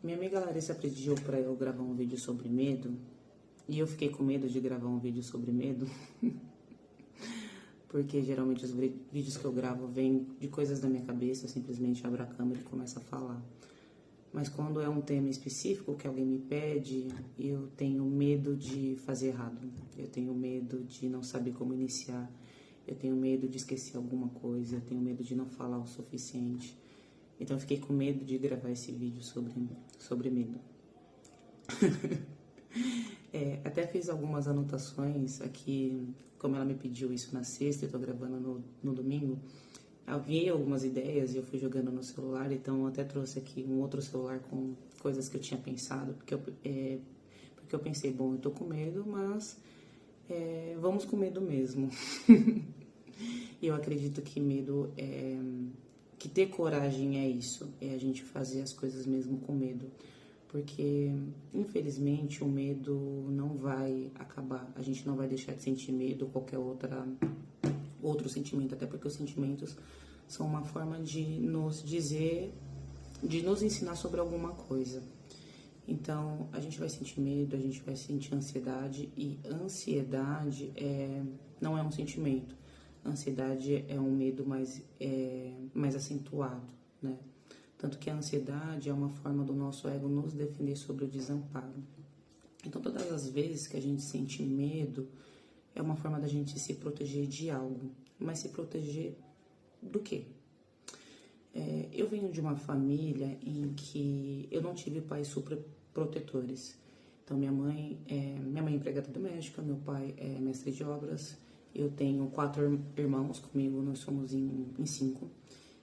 Minha amiga Larissa pediu pra eu gravar um vídeo sobre medo e eu fiquei com medo de gravar um vídeo sobre medo, porque geralmente os vídeos que eu gravo vêm de coisas da minha cabeça, eu simplesmente abro a câmera e começo a falar. Mas quando é um tema específico que alguém me pede, eu tenho medo de fazer errado, eu tenho medo de não saber como iniciar, eu tenho medo de esquecer alguma coisa, eu tenho medo de não falar o suficiente. Então eu fiquei com medo de gravar esse vídeo sobre medo. Até fiz algumas anotações aqui, como ela me pediu isso na sexta, eu tô gravando no domingo. Eu vi algumas ideias e eu fui jogando no celular, então eu até trouxe aqui um outro celular com coisas que eu tinha pensado, porque eu pensei, bom, eu tô com medo, mas vamos com medo mesmo. E eu acredito que medo que ter coragem é isso, é a gente fazer as coisas mesmo com medo. Porque, infelizmente, o medo não vai acabar. A gente não vai deixar de sentir medo ou qualquer outro sentimento, até porque os sentimentos são uma forma de nos dizer, de nos ensinar sobre alguma coisa. Então, a gente vai sentir medo, a gente vai sentir ansiedade, e ansiedade não é um sentimento. Ansiedade é um medo mais acentuado, né? Tanto que a ansiedade é uma forma do nosso ego nos defender sobre o desamparo. Então, todas as vezes que a gente sente medo, é uma forma da gente se proteger de algo. Mas se proteger do quê? Eu venho de uma família em que eu não tive pais super protetores. Então, minha mãe é empregada doméstica, meu pai é mestre de obras, eu tenho 4 irmãos comigo, nós somos em 5.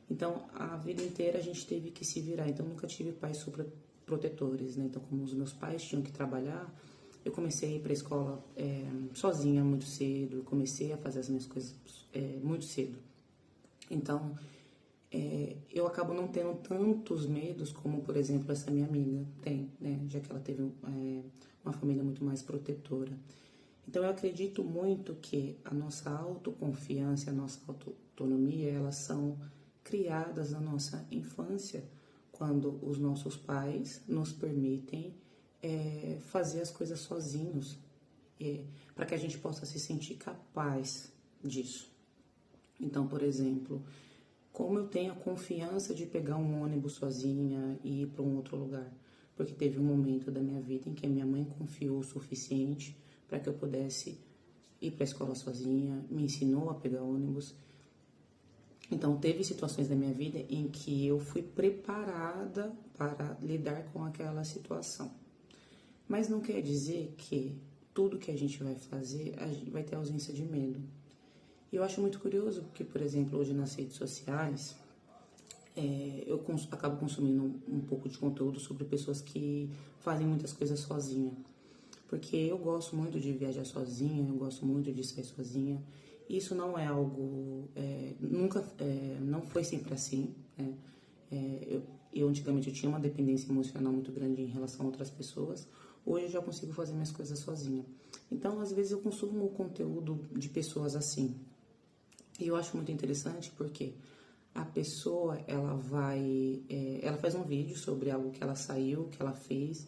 Então, a vida inteira a gente teve que se virar. Então, nunca tive pais super protetores, né? Então, como os meus pais tinham que trabalhar, eu comecei a ir para a escola sozinha muito cedo. Eu comecei a fazer as minhas coisas muito cedo. Então, eu acabo não tendo tantos medos como, por exemplo, essa minha amiga tem, né? Já que ela teve uma família muito mais protetora. Então, eu acredito muito que a nossa autoconfiança, a nossa autonomia, elas são criadas na nossa infância, quando os nossos pais nos permitem fazer as coisas sozinhos, para que a gente possa se sentir capaz disso. Então, por exemplo, como eu tenho a confiança de pegar um ônibus sozinha e ir para um outro lugar? Porque teve um momento da minha vida em que a minha mãe confiou o suficiente para que eu pudesse ir para a escola sozinha, me ensinou a pegar ônibus. Então, teve situações da minha vida em que eu fui preparada para lidar com aquela situação. Mas não quer dizer que tudo que a gente vai fazer, a gente vai ter ausência de medo. E eu acho muito curioso porque, por exemplo, hoje nas redes sociais, eu acabo consumindo um pouco de conteúdo sobre pessoas que fazem muitas coisas sozinha. Porque eu gosto muito de viajar sozinha, eu gosto muito de sair sozinha. Isso não é algo, não foi sempre assim, né? Eu antigamente eu tinha uma dependência emocional muito grande em relação a outras pessoas. Hoje eu já consigo fazer minhas coisas sozinha. Então, às vezes eu consumo conteúdo de pessoas assim. E eu acho muito interessante porque a pessoa, ela faz um vídeo sobre algo que ela saiu, que ela fez.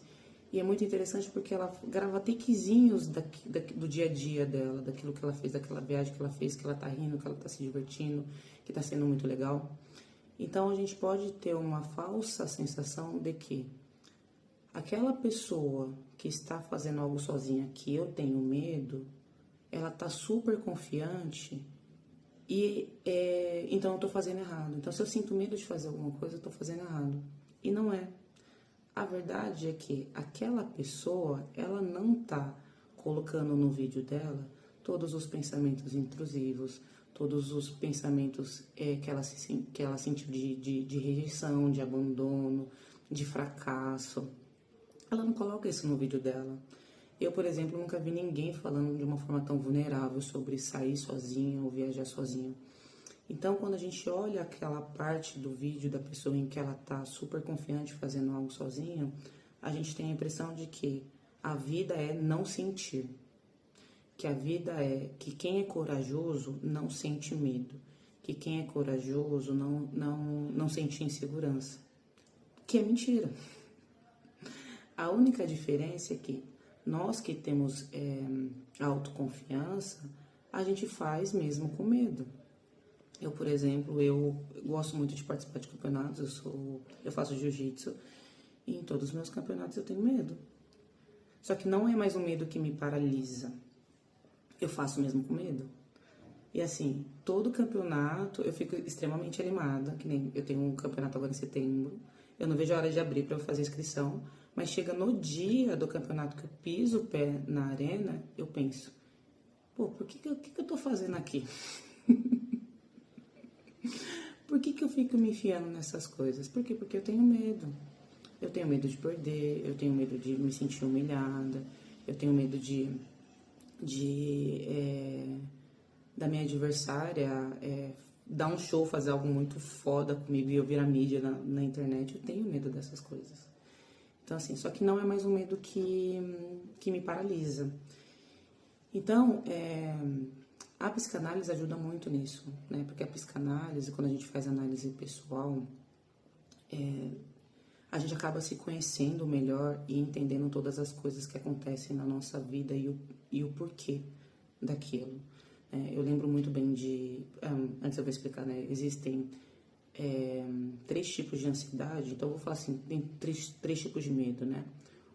E é muito interessante porque ela grava takezinhos do dia a dia dela, daquilo que ela fez, daquela viagem que ela fez, que ela tá rindo, que ela tá se divertindo, que tá sendo muito legal. Então, a gente pode ter uma falsa sensação de que aquela pessoa que está fazendo algo sozinha, que eu tenho medo, ela tá super confiante e então eu tô fazendo errado. Então, se eu sinto medo de fazer alguma coisa, eu tô fazendo errado. E não é. A verdade é que aquela pessoa, ela não tá colocando no vídeo dela todos os pensamentos intrusivos, todos os pensamentos que ela sentiu de rejeição, de abandono, de fracasso. Ela não coloca isso no vídeo dela. Eu, por exemplo, nunca vi ninguém falando de uma forma tão vulnerável sobre sair sozinha ou viajar sozinha. Então, quando a gente olha aquela parte do vídeo da pessoa em que ela tá super confiante fazendo algo sozinha, a gente tem a impressão de que a vida é não sentir. Que a vida é que quem é corajoso não sente medo. Que quem é corajoso não sente insegurança. Que é mentira. A única diferença é que nós que temos autoconfiança, a gente faz mesmo com medo. Eu, por exemplo, eu gosto muito de participar de campeonatos, eu faço jiu-jitsu e em todos os meus campeonatos eu tenho medo. Só que não é mais um medo que me paralisa. Eu faço mesmo com medo. E assim, todo campeonato eu fico extremamente animada, que nem eu tenho um campeonato agora em setembro. Eu não vejo a hora de abrir para eu fazer a inscrição, mas chega no dia do campeonato que eu piso o pé na arena, eu penso, pô, por que eu tô fazendo aqui? Por que eu fico me enfiando nessas coisas? Por quê? Porque eu tenho medo. Eu tenho medo de perder, eu tenho medo de me sentir humilhada, eu tenho medo da minha adversária dar um show, fazer algo muito foda comigo e eu virar mídia na internet. Eu tenho medo dessas coisas. Então, assim, só que não é mais um medo que me paralisa. Então, a psicanálise ajuda muito nisso, né? Porque a psicanálise, quando a gente faz análise pessoal, a gente acaba se conhecendo melhor e entendendo todas as coisas que acontecem na nossa vida e o porquê daquilo. Eu lembro muito bem antes eu vou explicar, né? Existem 3 tipos de ansiedade, então eu vou falar assim, tem três tipos de medo, né?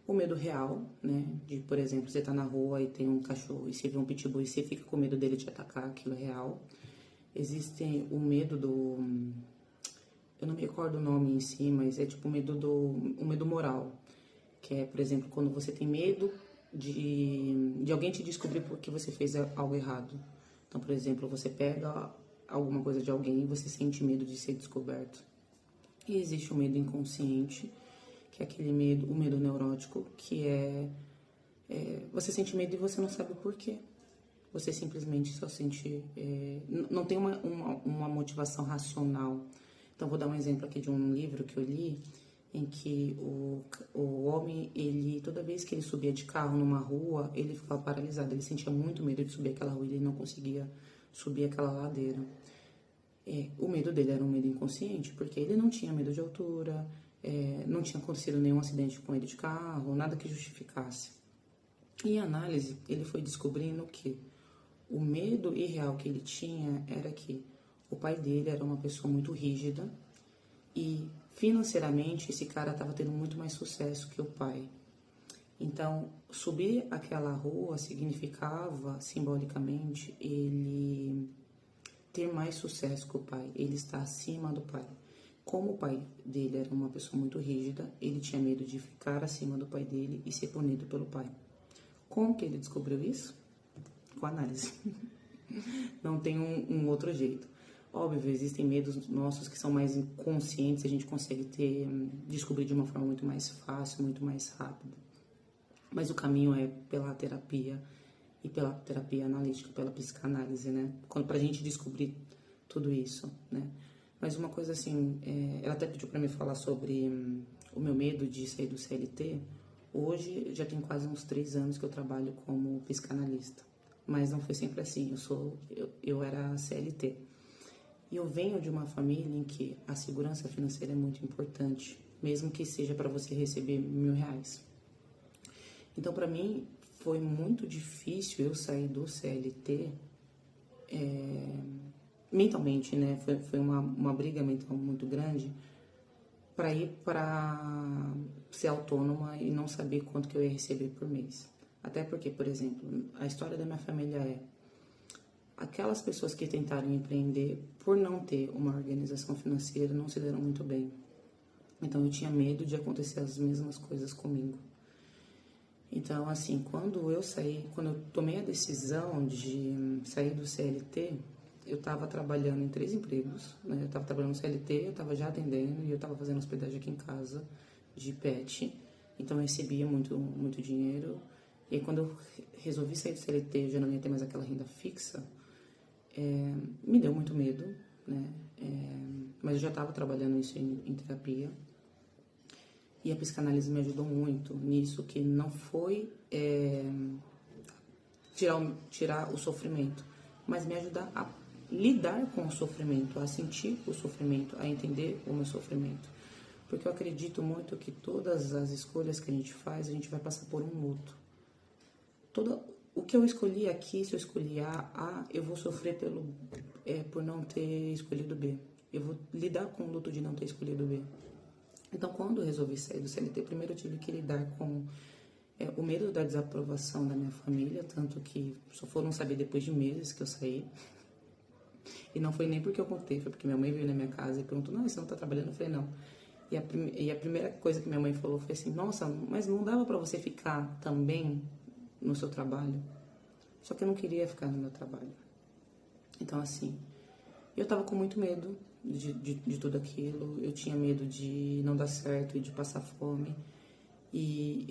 O medo real, né? De, por exemplo, você tá na rua e tem um cachorro e você vê um pitbull e você fica com medo dele te atacar, aquilo é real. Existe o medo eu não me recordo o nome em si, mas é tipo o medo moral, que é, por exemplo, quando você tem medo de alguém te descobrir porque você fez algo errado. Então, por exemplo, você pega alguma coisa de alguém e você sente medo de ser descoberto. E existe o medo inconsciente, que é aquele medo, o medo neurótico, que você sente medo e você não sabe o porquê. Você simplesmente só sente... não tem uma motivação racional. Então, vou dar um exemplo aqui de um livro que eu li, em que o homem, toda vez que ele subia de carro numa rua, ele ficava paralisado. Ele sentia muito medo de subir aquela rua e ele não conseguia subir aquela ladeira. O medo dele era um medo inconsciente, porque ele não tinha medo de altura, não tinha acontecido nenhum acidente com ele de carro, nada que justificasse. Em análise, ele foi descobrindo que o medo irreal que ele tinha era que o pai dele era uma pessoa muito rígida e financeiramente esse cara estava tendo muito mais sucesso que o pai. Então, subir aquela rua significava, simbolicamente, ele ter mais sucesso que o pai, ele estar acima do pai. Como o pai dele era uma pessoa muito rígida, ele tinha medo de ficar acima do pai dele e ser punido pelo pai. Como que ele descobriu isso? Com análise. Não tem um outro jeito. Óbvio, existem medos nossos que são mais inconscientes, a gente consegue descobrir de uma forma muito mais fácil, muito mais rápida. Mas o caminho é pela terapia e pela terapia analítica, pela psicanálise, né? Pra gente descobrir tudo isso, né? Mas uma coisa assim, ela até pediu pra mim falar sobre o meu medo de sair do CLT. Hoje, já tem quase uns 3 anos que eu trabalho como psicanalista. Mas não foi sempre assim, eu era CLT. E eu venho de uma família em que a segurança financeira é muito importante, mesmo que seja para você receber R$1.000. Então, para mim, foi muito difícil eu sair do CLT mentalmente, né? Foi uma briga mental muito grande para ir para ser autônoma e não saber quanto que eu ia receber por mês. Até porque, por exemplo, a história da minha família aquelas pessoas que tentaram empreender por não ter uma organização financeira não se deram muito bem. Então eu tinha medo de acontecer as mesmas coisas comigo. Então, assim, quando eu tomei a decisão de sair do CLT, eu estava trabalhando em 3 empregos, né? Eu estava trabalhando no CLT, eu estava já atendendo e eu estava fazendo hospedagem aqui em casa de pet. Então eu recebia muito, muito dinheiro. E aí, quando eu resolvi sair do CLT, eu já não ia ter mais aquela renda fixa. Me deu muito medo, né? Mas eu já estava trabalhando isso em terapia. E a psicanálise me ajudou muito nisso, que não foi tirar o sofrimento, mas me ajudar a lidar com o sofrimento, a sentir o sofrimento, a entender o meu sofrimento. Porque eu acredito muito que todas as escolhas que a gente faz, a gente vai passar por um luto. O que eu escolhi aqui, se eu escolhi A, eu vou sofrer por não ter escolhido B. Eu vou lidar com o luto de não ter escolhido B. Então, quando eu resolvi sair do CLT, primeiro eu tive que lidar com o medo da desaprovação da minha família, tanto que só foram saber depois de meses que eu saí. E não foi nem porque eu contei, foi porque minha mãe veio na minha casa e perguntou, não, você não tá trabalhando? Eu falei, não. E a primeira coisa que minha mãe falou foi assim, nossa, mas não dava pra você ficar também no seu trabalho? Só que eu não queria ficar no meu trabalho. Então, assim, eu tava com muito medo de tudo aquilo. Eu tinha medo de não dar certo e de passar fome. E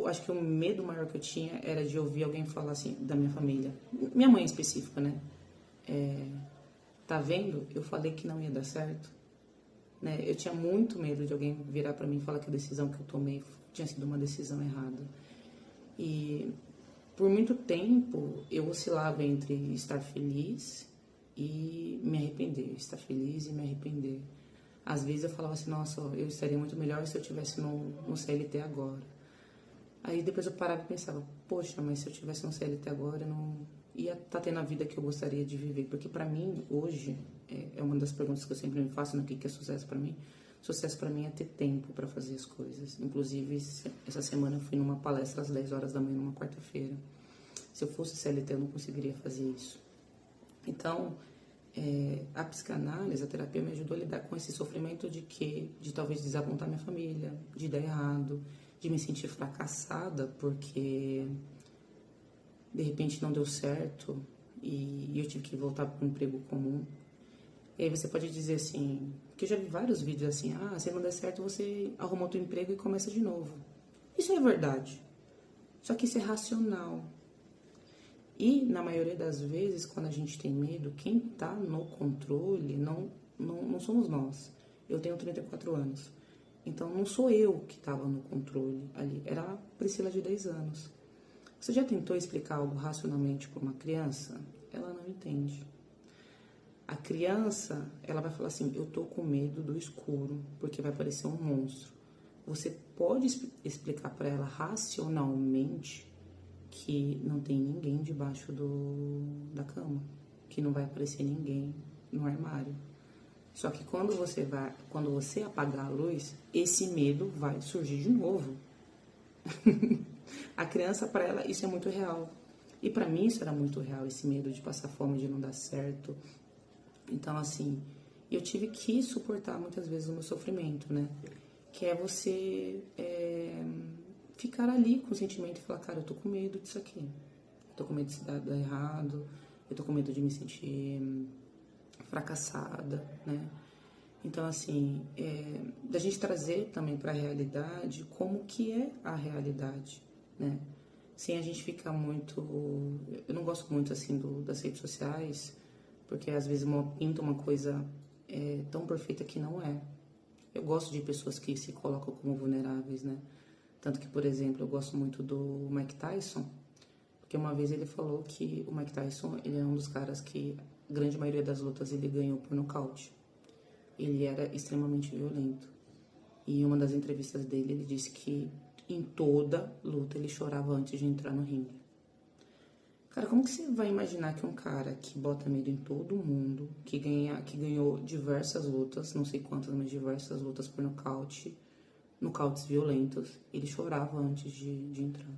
acho que o medo maior que eu tinha era de ouvir alguém falar assim, da minha família. Minha mãe em específico, né? Tá vendo? Eu falei que não ia dar certo. Né? Eu tinha muito medo de alguém virar pra mim e falar que a decisão que eu tomei tinha sido uma decisão errada. E por muito tempo eu oscilava entre estar feliz e me arrepender, estar feliz e me arrepender. Às vezes eu falava assim, nossa, eu estaria muito melhor se eu estivesse no CLT agora. Aí depois eu parava e pensava, poxa, mas se eu estivesse no CLT agora, eu não ia estar tendo a vida que eu gostaria de viver. Porque pra mim, hoje, é uma das perguntas que eu sempre me faço, no que é sucesso pra mim. Sucesso pra mim é ter tempo pra fazer as coisas. Inclusive, essa semana eu fui numa palestra às 10 horas da manhã, numa quarta-feira. Se eu fosse CLT, eu não conseguiria fazer isso. Então, a psicanálise, a terapia me ajudou a lidar com esse sofrimento de talvez desapontar minha família, de dar errado, de me sentir fracassada porque de repente não deu certo e eu tive que voltar para um emprego comum. E aí você pode dizer assim, que eu já vi vários vídeos assim, se não der certo você arruma outro emprego e começa de novo. Isso é verdade, só que isso é racional. E, na maioria das vezes, quando a gente tem medo, quem tá no controle não somos nós. Eu tenho 34 anos. Então, não sou eu que estava no controle ali. Era a Priscila de 10 anos. Você já tentou explicar algo racionalmente para uma criança? Ela não entende. A criança, ela vai falar assim, eu tô com medo do escuro, porque vai aparecer um monstro. Você pode explicar para ela racionalmente que não tem ninguém debaixo da cama, que não vai aparecer ninguém no armário. Só que quando você apagar a luz, esse medo vai surgir de novo. A criança, para ela, isso é muito real. E para mim isso era muito real, esse medo de passar fome, de não dar certo. Então, assim, eu tive que suportar muitas vezes o meu sofrimento, né? Que é você ficar ali com o sentimento e falar, cara, eu tô com medo disso aqui. Eu tô com medo de dar errado. Eu tô com medo de me sentir fracassada, né? Então, assim, da gente trazer também para a realidade como que é a realidade, né? Sem a gente ficar muito... Eu não gosto muito, assim, das redes sociais, porque às vezes pinta uma coisa tão perfeita que não é. Eu gosto de pessoas que se colocam como vulneráveis, né? Tanto que, por exemplo, eu gosto muito do Mike Tyson, porque uma vez ele falou que o Mike Tyson, ele é um dos caras que a grande maioria das lutas ele ganhou por nocaute. Ele era extremamente violento. E em uma das entrevistas dele, ele disse que em toda luta ele chorava antes de entrar no ringue. Cara, como que você vai imaginar que um cara que bota medo em todo mundo, que ganhou diversas lutas, não sei quantas, mas diversas lutas por nocautes violentos, ele chorava antes de entrar?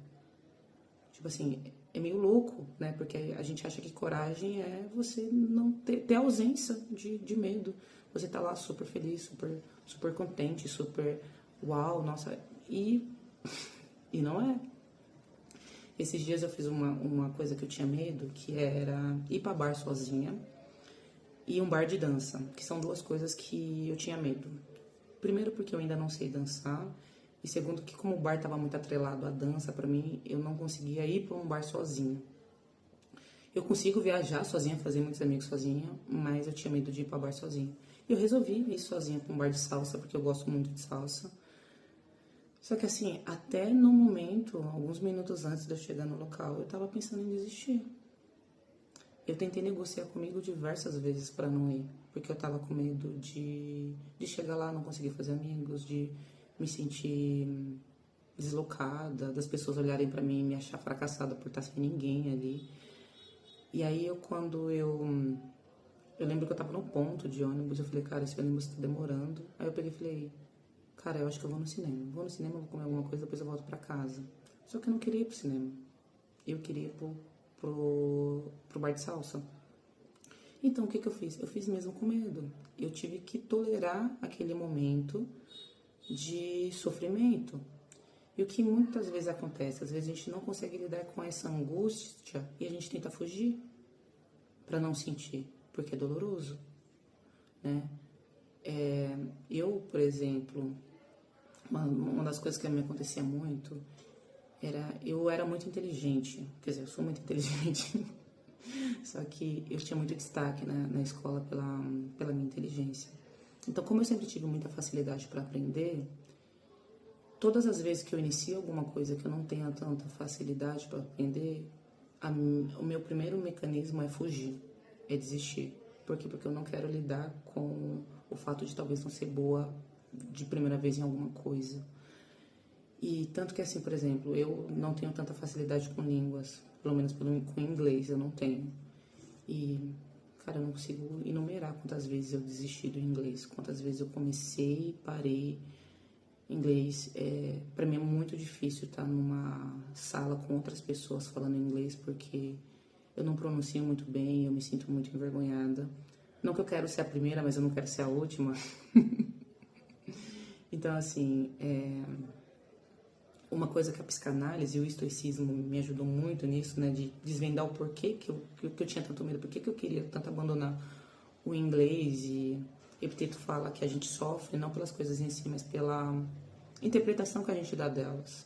Tipo assim, é meio louco, né? Porque a gente acha que coragem é você não ter ausência de medo. Você tá lá super feliz, super contente, super uau, nossa. E não é. Esses dias eu fiz uma coisa que eu tinha medo, que era ir pra bar sozinha e um bar de dança, que são duas coisas que eu tinha medo. Primeiro porque eu ainda não sei dançar, e segundo que como o bar estava muito atrelado à dança, pra mim, eu não conseguia ir pra um bar sozinha. Eu consigo viajar sozinha, fazer muitos amigos sozinha, mas eu tinha medo de ir pra bar sozinha. E eu resolvi ir sozinha pra um bar de salsa, porque eu gosto muito de salsa. Só que assim, até no momento, alguns minutos antes de eu chegar no local, eu tava pensando em desistir. Eu tentei negociar comigo diversas vezes para não ir, porque eu tava com medo de chegar lá, não conseguir fazer amigos, de me sentir deslocada, das pessoas olharem para mim e me achar fracassada por estar sem ninguém ali. E aí eu lembro que eu tava no ponto de ônibus, eu falei, cara, esse ônibus tá demorando. Aí eu peguei e falei, cara, eu acho que eu vou no cinema. Vou no cinema, vou comer alguma coisa, depois eu volto pra casa. Só que eu não queria ir pro cinema. Eu queria ir pro bar de salsa. Então, o que que eu fiz? Eu fiz mesmo com medo. Eu tive que tolerar aquele momento de sofrimento. E o que muitas vezes acontece? Às vezes a gente não consegue lidar com essa angústia e a gente tenta fugir para não sentir, porque é doloroso, né? Eu, por exemplo, uma das coisas que me acontecia muito eu era muito inteligente, quer dizer, eu sou muito inteligente, só que eu tinha muito destaque na escola pela minha inteligência. Então, como eu sempre tive muita facilidade para aprender, todas as vezes que eu inicio alguma coisa que eu não tenha tanta facilidade para aprender, o meu primeiro mecanismo é fugir, é desistir. Por quê? Porque eu não quero lidar com o fato de talvez não ser boa de primeira vez em alguma coisa. E tanto que assim, por exemplo, eu não tenho tanta facilidade com línguas, pelo menos com inglês eu não tenho. E, cara, eu não consigo enumerar quantas vezes eu desisti do inglês, quantas vezes eu comecei e parei. Inglês, para mim é muito difícil estar numa sala com outras pessoas falando inglês, porque eu não pronuncio muito bem, eu me sinto muito envergonhada. Não que eu quero ser a primeira, mas eu não quero ser a última. Então, assim, uma coisa que a psicanálise e o estoicismo me ajudou muito nisso, né, de desvendar o porquê que eu tinha tanto medo, porquê que eu queria tanto abandonar o inglês. E Epiteto fala que a gente sofre não pelas coisas em si, mas pela interpretação que a gente dá delas.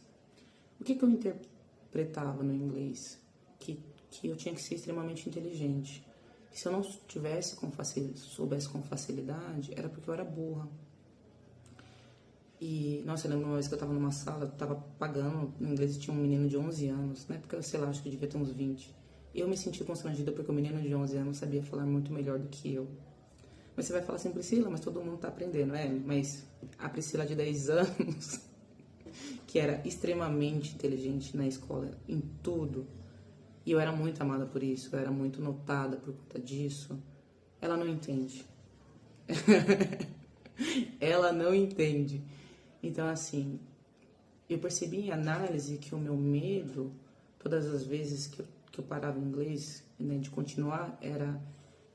O que eu interpretava no inglês? Que eu tinha que ser extremamente inteligente. Que se eu não soubesse com facilidade, era porque eu era burra. E, nossa, eu lembro uma vez que eu tava numa sala, eu tava pagando, no inglês tinha um menino de 11 anos, né? Porque, sei lá, acho que eu devia ter uns 20. Eu me senti constrangida porque o menino de 11 anos sabia falar muito melhor do que eu. Mas você vai falar assim, Priscila, mas todo mundo tá aprendendo. Mas a Priscila de 10 anos, que era extremamente inteligente na escola, em tudo, e eu era muito amada por isso, eu era muito notada por conta disso, ela não entende. Ela não entende. Então, assim, eu percebi em análise que o meu medo, todas as vezes que eu parava em inglês, né, de continuar,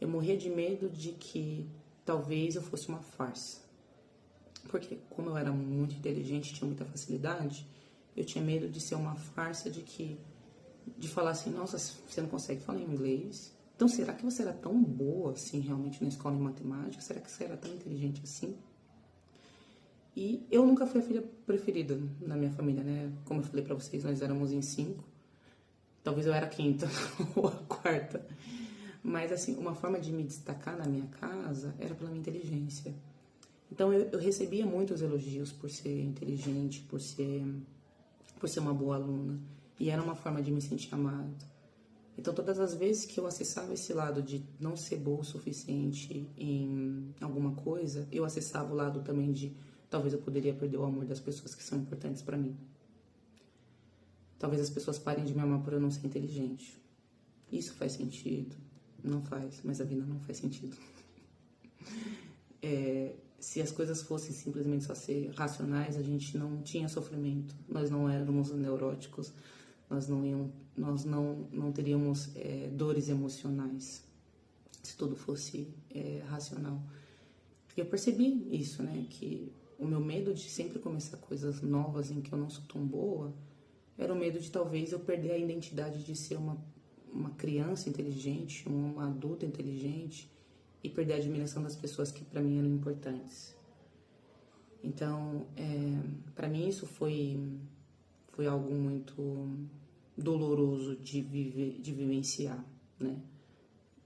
eu morria de medo de que talvez eu fosse uma farsa. Porque como eu era muito inteligente, tinha muita facilidade, eu tinha medo de ser uma farsa, de falar assim, nossa, você não consegue falar inglês? Então, será que você era tão boa, assim, realmente na escola em matemática? Será que você era tão inteligente assim? E eu nunca fui a filha preferida na minha família, né? Como eu falei pra vocês, nós éramos em 5. Talvez eu era a quinta ou a quarta. Mas, assim, uma forma de me destacar na minha casa era pela minha inteligência. Então, eu recebia muitos elogios por ser inteligente, por ser uma boa aluna. E era uma forma de me sentir amado. Então, todas as vezes que eu acessava esse lado de não ser boa o suficiente em alguma coisa, eu acessava o lado também de talvez eu poderia perder o amor das pessoas que são importantes pra mim. Talvez as pessoas parem de me amar por eu não ser inteligente. Isso faz sentido? Não faz, mas a vida não faz sentido. Se as coisas fossem simplesmente só ser racionais, a gente não tinha sofrimento. Nós não éramos neuróticos, nós não teríamos dores emocionais, se tudo fosse racional. E eu percebi isso, né, que o meu medo de sempre começar coisas novas em que eu não sou tão boa, era o medo de talvez eu perder a identidade de ser uma criança inteligente, uma adulta inteligente, e perder a admiração das pessoas que para mim eram importantes. Então, para mim isso foi algo muito doloroso de vivenciar, né?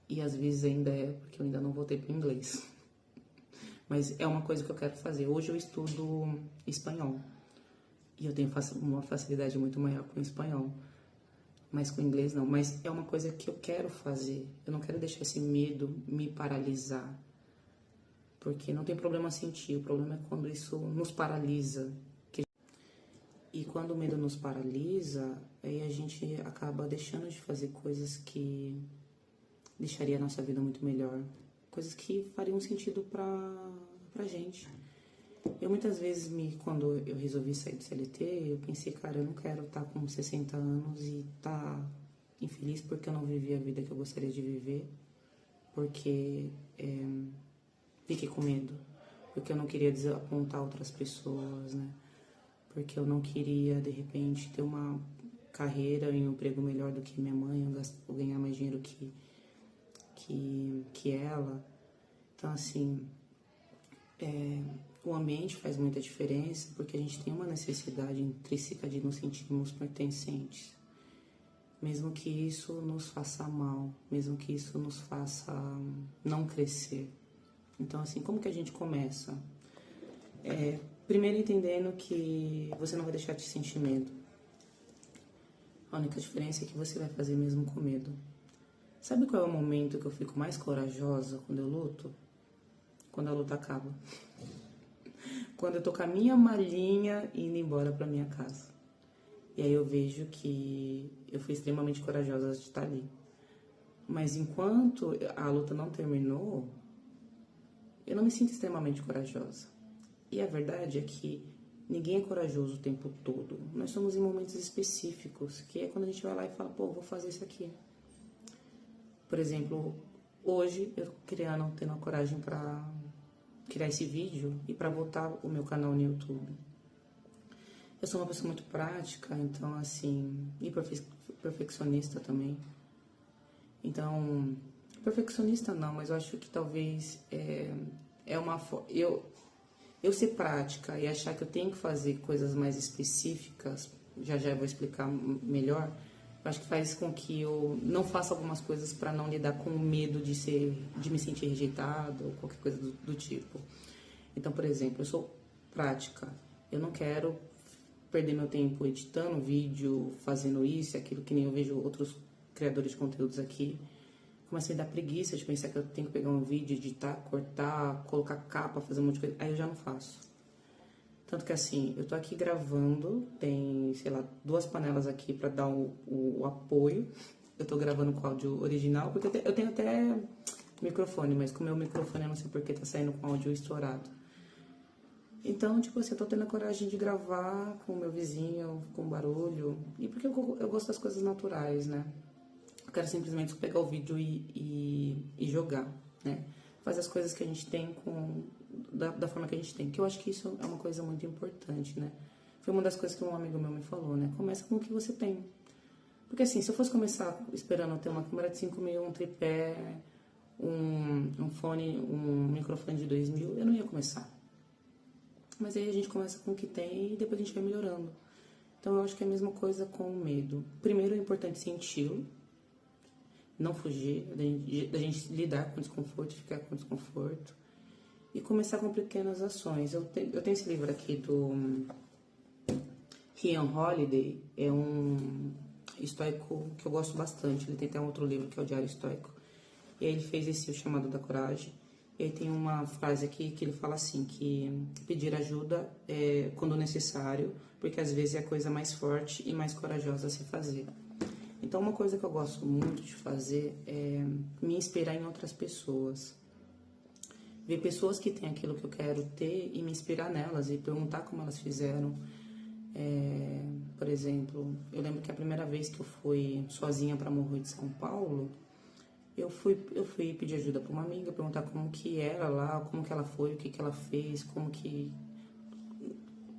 E às vezes ainda porque eu ainda não voltei para o inglês. Mas é uma coisa que eu quero fazer. Hoje eu estudo espanhol e eu tenho uma facilidade muito maior com o espanhol. mas com inglês não. Mas é uma coisa que eu quero fazer. Eu não quero deixar esse medo me paralisar. Porque não tem problema sentir, o problema é quando isso nos paralisa. E quando o medo nos paralisa, aí a gente acaba deixando de fazer coisas que deixaria a nossa vida muito melhor. Coisas que fariam sentido pra gente. Eu muitas vezes, quando eu resolvi sair do CLT, eu pensei, cara, eu não quero estar com 60 anos e estar infeliz porque eu não vivi a vida que eu gostaria de viver. Porque fiquei com medo. Porque eu não queria desapontar outras pessoas, né? Porque eu não queria, de repente, ter uma carreira e um emprego melhor do que minha mãe, ou ganhar mais dinheiro que ela. Então, assim, o ambiente faz muita diferença, porque a gente tem uma necessidade intrínseca de nos sentirmos pertencentes. Mesmo que isso nos faça mal, mesmo que isso nos faça não crescer. Então, assim, como que a gente começa? Primeiro entendendo que você não vai deixar de sentir medo. A única diferença é que você vai fazer mesmo com medo. Sabe qual é o momento que eu fico mais corajosa quando eu luto? Quando a luta acaba. Quando eu tô com a minha malinha indo embora pra minha casa. E aí eu vejo que eu fui extremamente corajosa de estar ali. Mas enquanto a luta não terminou, eu não me sinto extremamente corajosa. E a verdade é que ninguém é corajoso o tempo todo. Nós somos em momentos específicos, que é quando a gente vai lá e fala, pô, vou fazer isso aqui. Por exemplo, hoje eu tendo a coragem para criar esse vídeo e para voltar o meu canal no YouTube. Eu sou uma pessoa muito prática, então assim, e perfeccionista também. Então, perfeccionista não, mas eu acho que talvez eu ser prática e achar que eu tenho que fazer coisas mais específicas, já eu vou explicar melhor, eu acho que faz com que eu não faça algumas coisas para não lidar com o medo de me sentir rejeitado ou qualquer coisa do tipo. Então, por exemplo, eu sou prática, eu não quero perder meu tempo editando vídeo, fazendo isso e aquilo, que nem eu vejo outros criadores de conteúdos aqui. Começa a me dar preguiça de pensar que eu tenho que pegar um vídeo, editar, cortar, colocar capa, fazer um monte de coisa. Aí eu já não faço. Tanto que assim, eu tô aqui gravando, tem, sei lá, 2 panelas aqui pra dar o apoio. Eu tô gravando com áudio original, porque eu tenho até microfone, mas com o meu microfone eu não sei porque tá saindo com áudio estourado. Então, tipo assim, eu tô tendo a coragem de gravar com o meu vizinho, com barulho. E porque eu gosto das coisas naturais, né? Eu quero simplesmente pegar o vídeo e jogar, né? Fazer as coisas que a gente tem da forma que a gente tem. Que eu acho que isso é uma coisa muito importante, né? Foi uma das coisas que um amigo meu me falou, né? Começa com o que você tem. Porque assim, se eu fosse começar esperando ter uma câmera de 5.000, um tripé, um fone, um microfone de 2.000, eu não ia começar. Mas aí a gente começa com o que tem e depois a gente vai melhorando. Então eu acho que é a mesma coisa com o medo. Primeiro é importante senti-lo, não fugir, da gente lidar com o desconforto, ficar com o desconforto e começar com pequenas ações. Eu tenho esse livro aqui do Ryan Holiday, é um estoico que eu gosto bastante. Ele tem até um outro livro que é o Diário Estoico. E aí ele fez esse O Chamado da Coragem. E aí tem uma frase aqui que ele fala assim, que pedir ajuda é quando necessário, porque às vezes é a coisa mais forte e mais corajosa a se fazer. Então, uma coisa que eu gosto muito de fazer é me inspirar em outras pessoas. Ver pessoas que têm aquilo que eu quero ter e me inspirar nelas e perguntar como elas fizeram. Por exemplo, eu lembro que a primeira vez que eu fui sozinha para Morro de São Paulo, eu fui pedir ajuda para uma amiga, perguntar como que era lá, como que ela foi, o que que ela fez,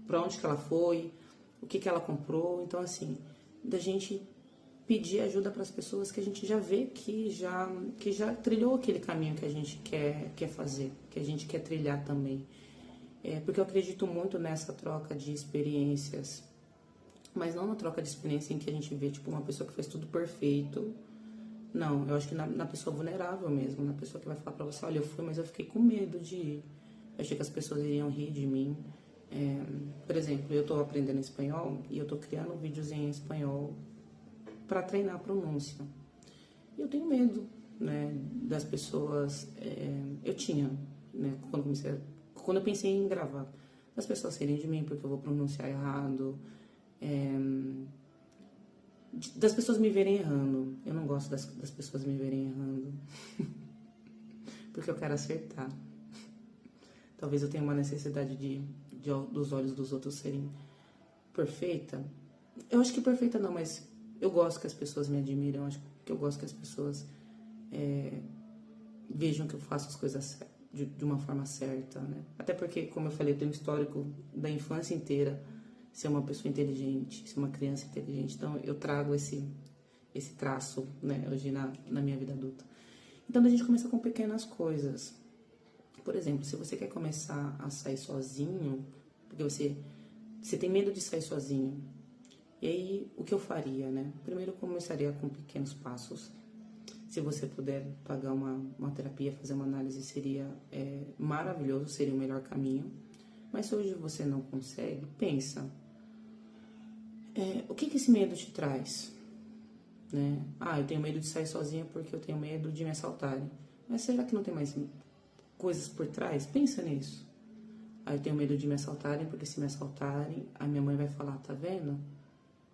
para onde que ela foi, o que que ela comprou. Então, assim, da gente pedir ajuda para as pessoas que a gente já vê que já trilhou aquele caminho que a gente quer fazer, que a gente quer trilhar também. Porque eu acredito muito nessa troca de experiências, mas não na troca de experiência em que a gente vê tipo uma pessoa que fez tudo perfeito. Não, eu acho que na pessoa vulnerável mesmo, na pessoa que vai falar pra você, olha, eu fui, mas eu fiquei com medo de ir. Eu achei que as pessoas iriam rir de mim. Por exemplo, eu tô aprendendo espanhol e eu tô criando vídeos em espanhol para treinar a pronúncia. E eu tenho medo, né, das pessoas, eu tinha, né, quando eu pensei em gravar, das pessoas serem de mim porque eu vou pronunciar errado, das pessoas me verem errando. Eu não gosto das pessoas me verem errando, porque eu quero acertar. Talvez eu tenha uma necessidade dos olhos dos outros serem perfeita. Eu acho que perfeita não, mas eu gosto que as pessoas me admirem, eu acho que eu gosto que as pessoas vejam que eu faço as coisas de uma forma certa, né? Até porque, como eu falei, eu tenho um histórico da infância inteira ser uma pessoa inteligente, ser uma criança inteligente. Então, eu trago esse traço, né, hoje na minha vida adulta. Então, a gente começa com pequenas coisas. Por exemplo, se você quer começar a sair sozinho, porque você tem medo de sair sozinho, e aí o que eu faria, né? Primeiro, eu começaria com pequenos passos. Se você puder pagar uma terapia, fazer uma análise, seria maravilhoso, seria o melhor caminho. Mas se hoje você não consegue, pensa. O que esse medo te traz? Né? Eu tenho medo de sair sozinha porque eu tenho medo de me assaltarem. Mas será que não tem mais coisas por trás? Pensa nisso. Eu tenho medo de me assaltarem porque se me assaltarem, a minha mãe vai falar, tá vendo?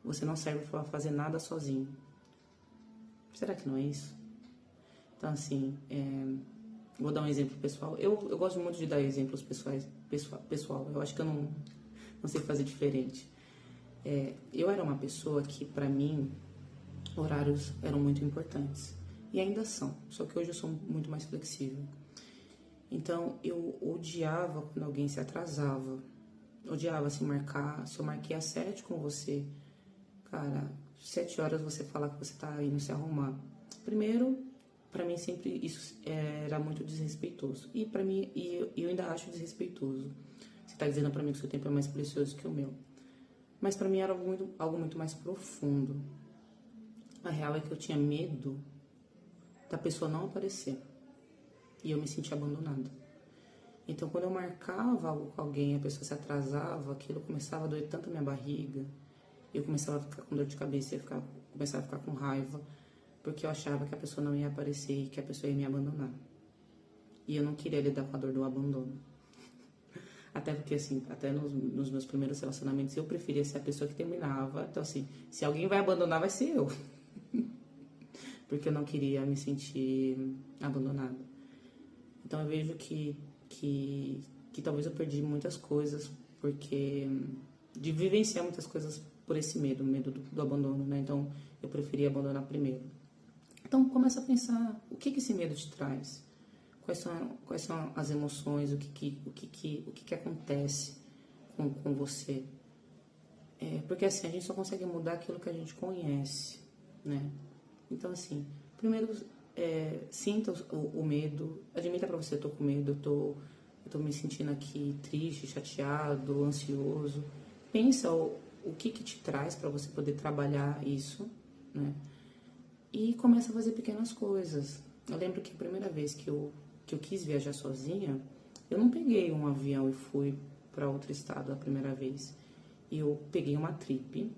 Você não serve para fazer nada sozinho. Será que não é isso? Então, assim, vou dar um exemplo pessoal. Eu gosto muito de dar exemplos pessoal. Eu acho que eu não sei fazer diferente. Eu era uma pessoa que, para mim, horários eram muito importantes. E ainda são, só que hoje eu sou muito mais flexível. Então, eu odiava quando alguém se atrasava. Odiava se eu marquei às 7 com você. Cara, 7 horas você falar que você tá indo se arrumar. Primeiro, pra mim sempre isso era muito desrespeitoso. E pra mim, eu ainda acho desrespeitoso. Você tá dizendo pra mim que o seu tempo é mais precioso que o meu. Mas pra mim era algo muito mais profundo. A real é que eu tinha medo da pessoa não aparecer. E eu me sentia abandonada. Então, quando eu marcava algo com alguém, a pessoa se atrasava, aquilo começava a doer tanto a minha barriga, eu começava a ficar com dor de cabeça, começava a ficar com raiva, porque eu achava que a pessoa não ia aparecer e que a pessoa ia me abandonar. E eu não queria lidar com a dor do abandono. Até porque, assim, até nos meus primeiros relacionamentos, eu preferia ser a pessoa que terminava. Então, assim, se alguém vai abandonar, vai ser eu. Porque eu não queria me sentir abandonada. Então, eu vejo que talvez eu perdi muitas coisas porque de vivenciar muitas coisas por esse medo do abandono, né? Então, eu preferia abandonar primeiro. Então, começa a pensar o que esse medo te traz, quais são as emoções, o que acontece com você. Porque assim, a gente só consegue mudar aquilo que a gente conhece, né? Então, assim, primeiro, sinta o medo, admita pra você, eu tô com medo, eu tô me sentindo aqui triste, chateado, ansioso. Pensa o que te traz para você poder trabalhar isso, né? E começa a fazer pequenas coisas. Eu lembro que a primeira vez que eu quis viajar sozinha, eu não peguei um avião e fui para outro estado a primeira vez. Eu peguei uma trip,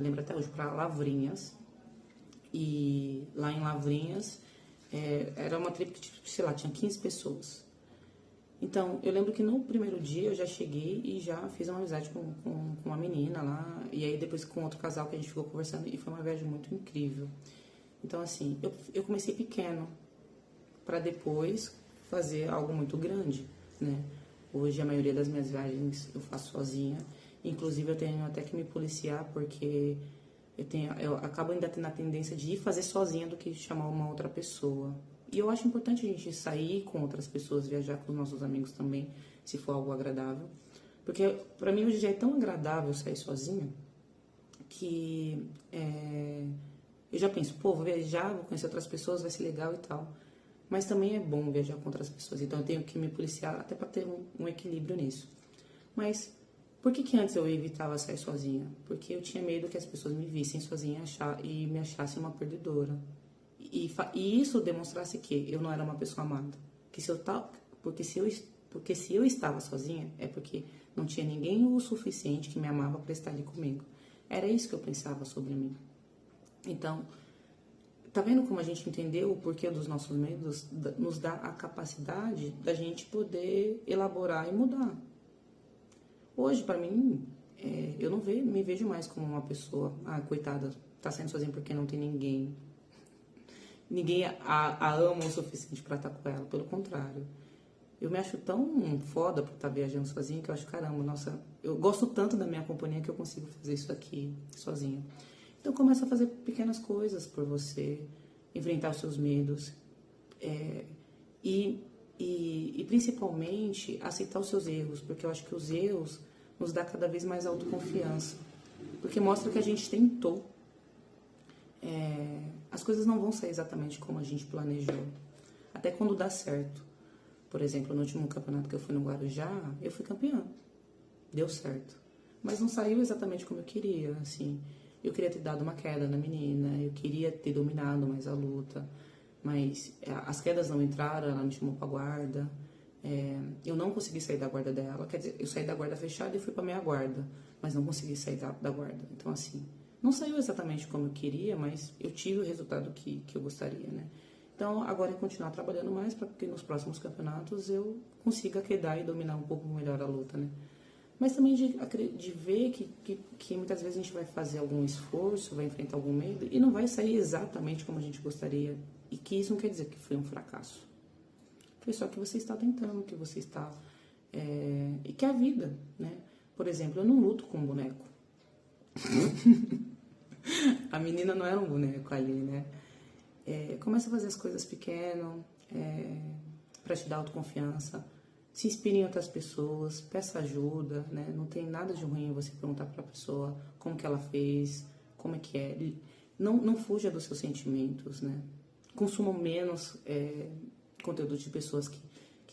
lembro até hoje, para Lavrinhas. E lá em Lavrinhas, era uma trip que, sei lá, tinha 15 pessoas. Então, eu lembro que no primeiro dia eu já cheguei e já fiz uma amizade com uma menina lá. E aí depois com outro casal que a gente ficou conversando e foi uma viagem muito incrível. Então, assim, eu comecei pequeno para depois fazer algo muito grande, né? Hoje a maioria das minhas viagens eu faço sozinha. Inclusive eu tenho até que me policiar porque eu acabo ainda tendo a tendência de ir fazer sozinha do que chamar uma outra pessoa. E eu acho importante a gente sair com outras pessoas, viajar com os nossos amigos também, se for algo agradável. Porque pra mim hoje já é tão agradável sair sozinha que eu já penso, vou viajar, vou conhecer outras pessoas, vai ser legal e tal. Mas também é bom viajar com outras pessoas, então eu tenho que me policiar até para ter um equilíbrio nisso. Mas por que antes eu evitava sair sozinha? Porque eu tinha medo que as pessoas me vissem sozinha e me achassem uma perdedora. E isso demonstrasse que eu não era uma pessoa amada. Porque se eu estava sozinha, é porque não tinha ninguém o suficiente que me amava para estar ali comigo. Era isso que eu pensava sobre mim. Então, tá vendo como a gente entendeu o porquê dos nossos medos? Nos dá a capacidade da gente poder elaborar e mudar. Hoje, pra mim, eu não me vejo mais como uma pessoa, coitada, tá saindo sozinha porque não tem ninguém. Ninguém a ama o suficiente pra estar com ela, pelo contrário. Eu me acho tão foda por estar viajando sozinha que eu acho, caramba, nossa, eu gosto tanto da minha companhia que eu consigo fazer isso aqui sozinha. Então começa a fazer pequenas coisas por você, enfrentar os seus medos e principalmente aceitar os seus erros, porque eu acho que os erros nos dá cada vez mais autoconfiança, porque mostra que a gente tentou. As coisas não vão sair exatamente como a gente planejou, até quando dá certo. Por exemplo, no último campeonato que eu fui no Guarujá, eu fui campeã. Deu certo. Mas não saiu exatamente como eu queria, assim. Eu queria ter dado uma queda na menina, eu queria ter dominado mais a luta, mas as quedas não entraram, ela me chamou pra guarda. Eu não consegui sair da guarda dela, quer dizer, eu saí da guarda fechada e fui pra meia guarda, mas não consegui sair da guarda. Então, assim, não saiu exatamente como eu queria, mas eu tive o resultado que eu gostaria, né? Então, agora é continuar trabalhando mais para que nos próximos campeonatos eu consiga quedar e dominar um pouco melhor a luta, né? Mas também de ver que muitas vezes a gente vai fazer algum esforço, vai enfrentar algum medo e não vai sair exatamente como a gente gostaria. E que isso não quer dizer que foi um fracasso. Foi só que você está tentando, que você está... e que é a vida, né? Por exemplo, eu não luto com um boneco. A menina não era um boneco ali, né? Começa a fazer as coisas pequeno, para te dar autoconfiança. Se inspire em outras pessoas, peça ajuda, né? Não tem nada de ruim você perguntar para a pessoa como que ela fez, como é que é. Não fuja dos seus sentimentos, né? Consuma menos conteúdo de pessoas que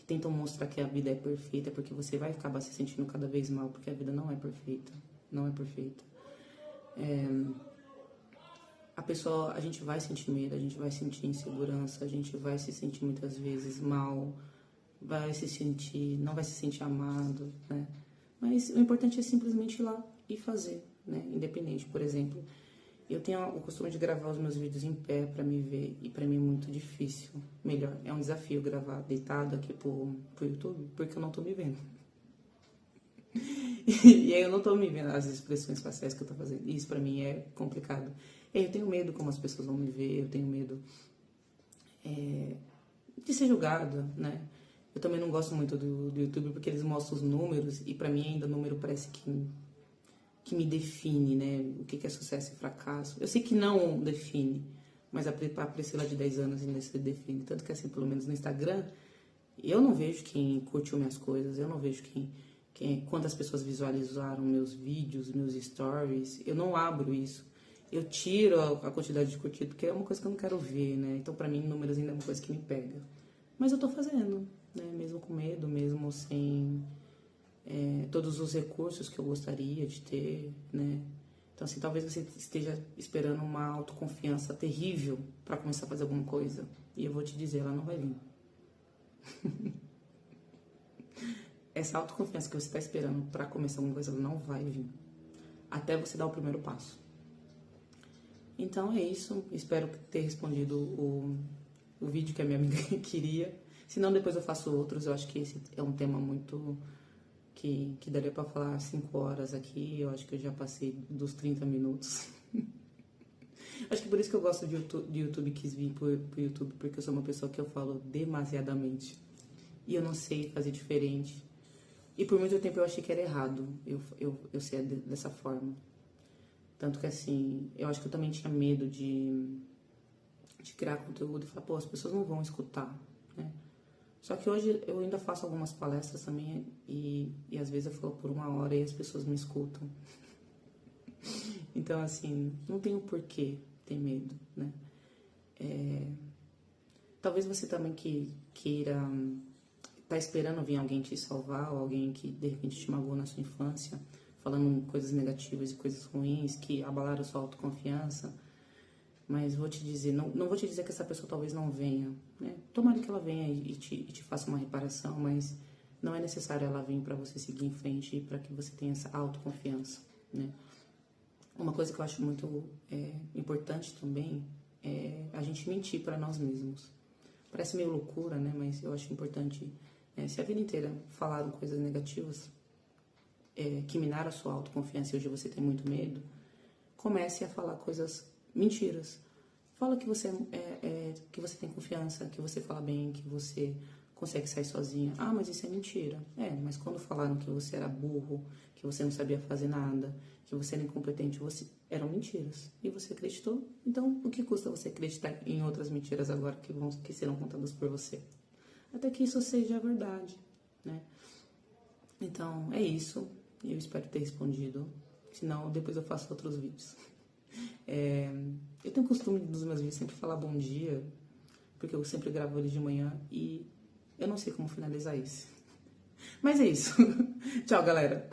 tentam mostrar que a vida é perfeita, porque você vai acabar se sentindo cada vez mal, porque a vida não é perfeita. Não é perfeita. A gente vai sentir medo, a gente vai sentir insegurança, a gente vai se sentir muitas vezes mal, não vai se sentir amado, né? Mas o importante é simplesmente ir lá e fazer, né? Independente, por exemplo, eu tenho o costume de gravar os meus vídeos em pé pra me ver e pra mim é muito difícil. Melhor, é um desafio gravar deitado aqui pro YouTube, porque eu não tô me vendo. E aí eu não tô me vendo as expressões faciais que eu tô fazendo. Isso pra mim é complicado. E aí eu tenho medo como as pessoas vão me ver, eu tenho medo de ser julgada, né? Eu também não gosto muito do YouTube porque eles mostram os números e pra mim ainda o número parece que me define, né? O que é sucesso e fracasso. Eu sei que não define, mas a Priscila de 10 anos ainda se define. Tanto que assim, pelo menos no Instagram, eu não vejo quem curtiu minhas coisas, eu não vejo quantas pessoas visualizaram meus vídeos, meus stories. Eu não abro isso. Eu tiro a quantidade de curtido porque é uma coisa que eu não quero ver, né? Então pra mim números ainda é uma coisa que me pega. Mas eu tô fazendo, né? Mesmo com medo, mesmo sem todos os recursos que eu gostaria de ter, né? Então assim, talvez você esteja esperando uma autoconfiança terrível pra começar a fazer alguma coisa. E eu vou te dizer, ela não vai vir. Essa autoconfiança que você está esperando para começar alguma coisa, ela não vai vir. Até você dar o primeiro passo. Então é isso. Espero ter respondido o vídeo que a minha amiga queria. Se não, depois eu faço outros. Eu acho que esse é um tema muito... que daria para falar 5 horas aqui. Eu acho que eu já passei dos 30 minutos. Acho que por isso que eu gosto de YouTube, quis vir pro YouTube. Porque eu sou uma pessoa que eu falo demasiadamente. E eu não sei fazer diferente. E por muito tempo eu achei que era errado eu ser dessa forma. Tanto que assim, eu acho que eu também tinha medo de criar conteúdo e falar, pô, as pessoas não vão escutar, né? Só que hoje eu ainda faço algumas palestras também e às vezes eu falo por 1 hora e as pessoas me escutam. Então assim, não tem o porquê ter medo, né? Talvez você também queira... tá esperando vir alguém te salvar ou alguém que de repente te magoou na sua infância, falando coisas negativas e coisas ruins que abalaram sua autoconfiança. Mas vou te dizer, não vou te dizer que essa pessoa talvez não venha, né? Tomara que ela venha e te faça uma reparação, mas não é necessário ela vir para você seguir em frente e para que você tenha essa autoconfiança, né? Uma coisa que eu acho muito importante também é a gente mentir para nós mesmos. Parece meio loucura, né? Mas eu acho importante, se a vida inteira falaram coisas negativas, que minaram a sua autoconfiança e hoje você tem muito medo, comece a falar coisas mentiras. Fala que você que você tem confiança, que você fala bem, que você consegue sair sozinha. Ah, mas isso é mentira. Mas quando falaram que você era burro, que você não sabia fazer nada, que você era incompetente, eram mentiras. E você acreditou. Então, o que custa você acreditar em outras mentiras agora que serão contadas por você? Até que isso seja verdade, né? Então, é isso. Eu espero ter respondido. Senão, depois eu faço outros vídeos. Eu tenho o costume nos meus vídeos sempre falar bom dia, porque eu sempre gravo eles de manhã e eu não sei como finalizar isso. Mas é isso. Tchau, galera.